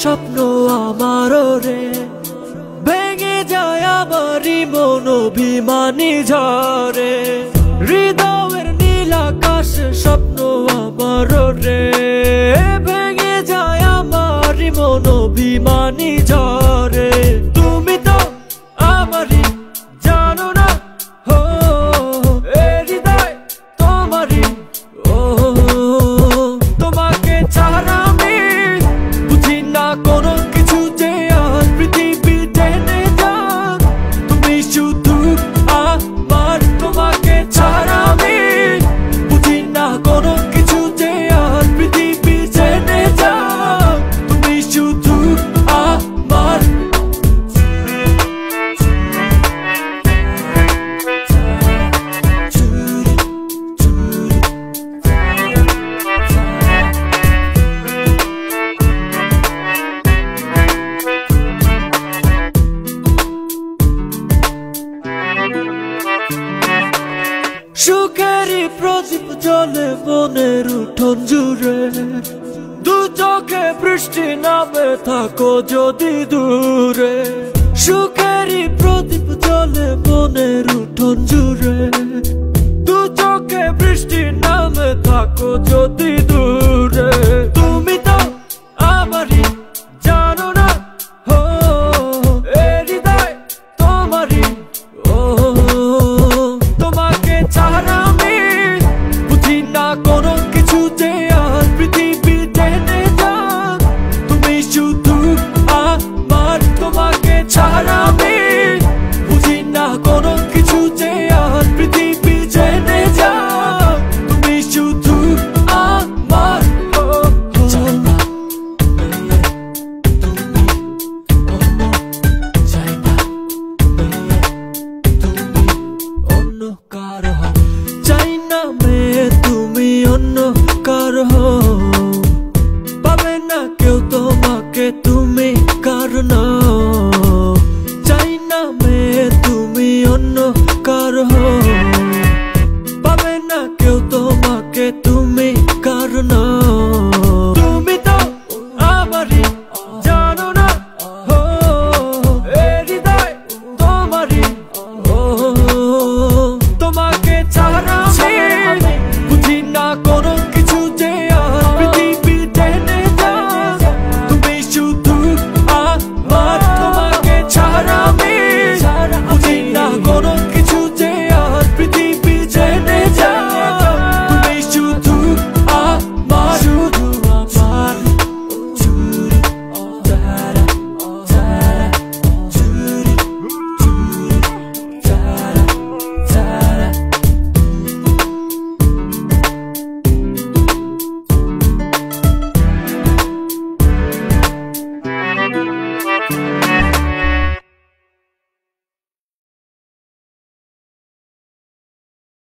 স্বপ্ন আমারও রে, ভেঙে যায় আমারই মন অভিমানী ঝরে। হৃদয়ের নীল আকাশে স্বপ্ন আমারও রে, ভেঙে যায় আমারই মন অভিমানী ঝরে। তুমি তো আমারই জানো না, হো এ হৃদয় তোমারই। ও তোমাকে ছাড়া আমি বুঝি না কোনো কিছু, যে আর পৃথিবী টেনে যাক তুমি শুধু আমার। তোমাকে ছাড়া আমি বুঝি না কোনো কিছু, যে আর পৃথিবী টেনে যাক তুমি শুধু আমার। সুখেরই প্রদীপ জ্বলে মনের উঠোন জুড়ে, দু চোখে বৃষ্টি নামে থাকো যদি দূরে। সুখেরই প্রদীপ জ্বলে মনের উঠোন জুড়ে, দু চোখে বৃষ্টি নামে থাকো যদি দূরে।